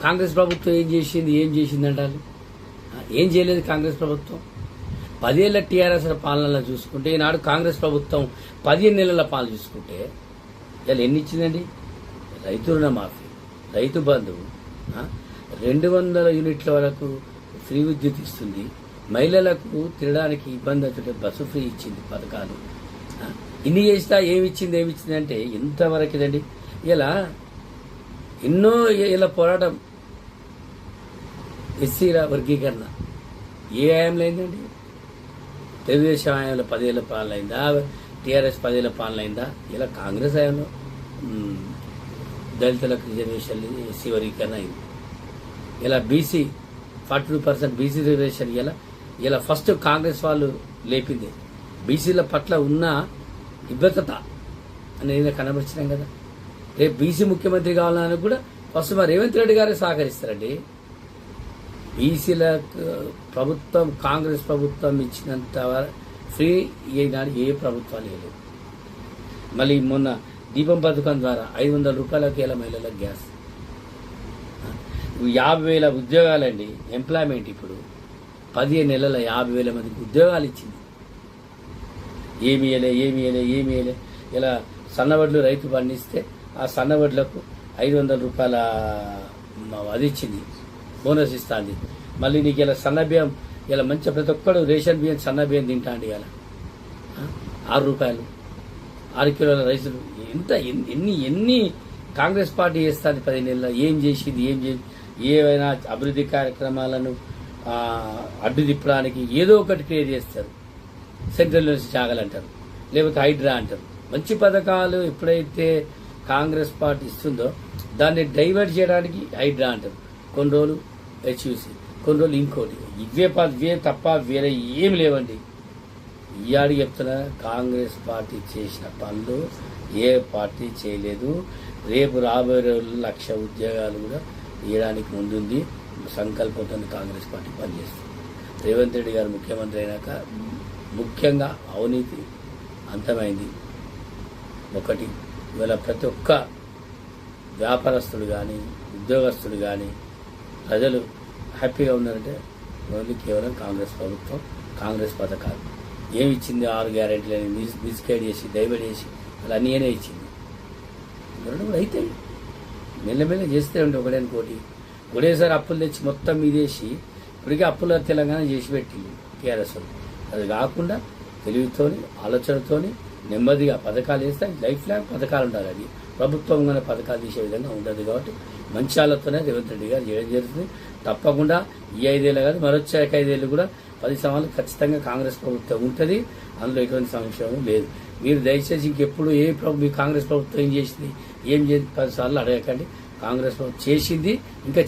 కాంగ్రెస్ ప్రభుత్వం ఏం చేసింది అంటారు. ఏం చేయలేదు కాంగ్రెస్ ప్రభుత్వం. 10 ఏళ్ల టీఆర్ఎస్ పాలనలో చూసుకుంటే, ఈనాడు కాంగ్రెస్ ప్రభుత్వం 15 నెలల పాలన చూసుకుంటే ఇలా ఎన్ని ఇచ్చిందండి? రైతు రుణమాఫీ, రైతు బంధువు, 200 యూనిట్ల వరకు ఫ్రీ విద్యుత్ ఇస్తుంది, మహిళలకు తినడానికి ఇబ్బంది అవుతుంటే బస్సు ఫ్రీ ఇచ్చింది, పథకాలు. ఇన్ని చేసినా ఏమిచ్చింది అంటే ఇంతవరకు ఇదండి. ఇలా ఎన్నో ఇలా పోరాటం. ఎస్సీల వర్గీకరణ ఏ హయాంలో అయిందండి? తెలుగుదేశం హయాంలో 10 ఏళ్ల పాలన అయిందా? టీఆర్ఎస్ 10 ఏళ్ల పాలన అయిందా? ఇలా కాంగ్రెస్ హయాంలో దళితులకు రిజర్వేషన్, ఎస్సీ వర్గీకరణ అయింది. ఇలా బీసీ 42% బీసీ రిజర్వేషన్ ఇలా ఫస్ట్ కాంగ్రెస్ వాళ్ళు లేపింది. బీసీల పట్ల ఉన్న నిబద్ధత అనేది కనబరిచినాం కదా. రేపు బీసీ ముఖ్యమంత్రి కావాలని కూడా ఫస్ట్ మా రేవంత్ రెడ్డి గారే సహకరిస్తారండి. బీసీలకు ప్రభుత్వం, కాంగ్రెస్ ప్రభుత్వం ఇచ్చినంత ఫ్రీ ఈనాడు ఏ ప్రభుత్వాలు లేదు. మళ్ళీ మొన్న దీపం పథకం ద్వారా 500 రూపాయలకి ఇలా మహిళలకు గ్యాస్, 50,000 ఉద్యోగాలండి. ఎంప్లాయ్మెంట్ ఇప్పుడు 15 నెలల 50,000 మందికి ఉద్యోగాలు ఇచ్చింది. ఏమి వేయలే. ఇలా సన్నవడ్లు రైతు పండిస్తే ఆ సన్నవడ్లకు 500 రూపాయల అది ఇచ్చింది, బోనస్ ఇస్తుంది. మళ్ళీ నీకు ఇలా సన్నబియ్యం, ఇలా మంచిగా ప్రతి ఒక్కడు రేషన్ బియ్యం, సన్న బియ్యం తింటాండి. ఇలా 6 రూపాయలు, 6 కిలోల రైసులు. ఎన్ని కాంగ్రెస్ పార్టీ చేస్తుంది 10 నెలల? ఏం చేసింది? ఏవైనా అభివృద్ధి కార్యక్రమాలను అడ్డు తిప్పడానికి ఏదో ఒకటి క్రియేట్ చేస్తారు. సెంట్రల్ యూనివర్సిటీ చాగాలంటారు, లేకపోతే హైడ్రా అంటారు. మంచి పథకాలు ఎప్పుడైతే కాంగ్రెస్ పార్టీ ఇస్తుందో దాన్ని డైవర్ట్ చేయడానికి హైడ్రా అంటారు. కొన్ని రోజులు హెచ్యూసీ, కొన్ని రోజులు ఇంకోటి. ఇవే తప్ప వేరే ఏం లేవండి. ఇయాడికి చెప్తున్నా, కాంగ్రెస్ పార్టీ చేసిన పనులు ఏ పార్టీ చేయలేదు. రేపు రాబోయే రోజుల్లో 1,00,000 ఉద్యోగాలు కూడా ఇవ్వడానికి ముందుంది. సంకల్పంతో కాంగ్రెస్ పార్టీ పనిచేస్తుంది. రేవంత్ రెడ్డి గారు ముఖ్యమంత్రి అయినాక ముఖ్యంగా అవినీతి అంతమైంది. ఒకటి, ఇవాళ ప్రతి ఒక్క వ్యాపారస్తుడు కానీ, ఉద్యోగస్తుడు కానీ, ప్రజలు హ్యాపీగా ఉన్నారంటే ఓన్లీ కేవలం కాంగ్రెస్ ప్రభుత్వం, కాంగ్రెస్ పథకాలు. ఏమి ఇచ్చింది? 6 గ్యారెంటీలని మిస్గైడ్ చేసి, డైవర్ట్ చేసి అలా అన్నీనే ఇచ్చింది. రెండు కూడా అయితే మెల్లమెల్ల చేస్తే ఉంటే ఒకటేనుకోటి ఒకటేసారి అప్పులు తెచ్చి మొత్తం మీదేసి ఇప్పటికే అప్పుల తెలంగాణ చేసి పెట్టింది టీఆర్ఎస్. అది కాకుండా తెలివితోని, ఆలోచనతోని నెమ్మదిగా పథకాలు వేస్తే లైఫ్ లాంగ్ పథకాలు ఉండాలి. అది ప్రభుత్వంగానే పథకాలు తీసే విధంగా ఉండదు. కాబట్టి మంచి ఆలోచనే రేవంత్ రెడ్డి గారు చేయడం జరుగుతుంది. తప్పకుండా ఈ 5 ఏళ్ళు కాదు, మరొచ్చే 5 ఏళ్ళు కూడా 10 సంవత్సరాలు ఖచ్చితంగా కాంగ్రెస్ ప్రభుత్వం ఉంటుంది. అందులో ఎటువంటి సంశయం లేదు. మీరు దయచేసి ఇంకెప్పుడు మీ కాంగ్రెస్ ప్రభుత్వం ఏం చేసింది, ఏం చేసి 10 సార్లు అడగకండి. కాంగ్రెస్ ప్రభుత్వం చేసింది, ఇంకా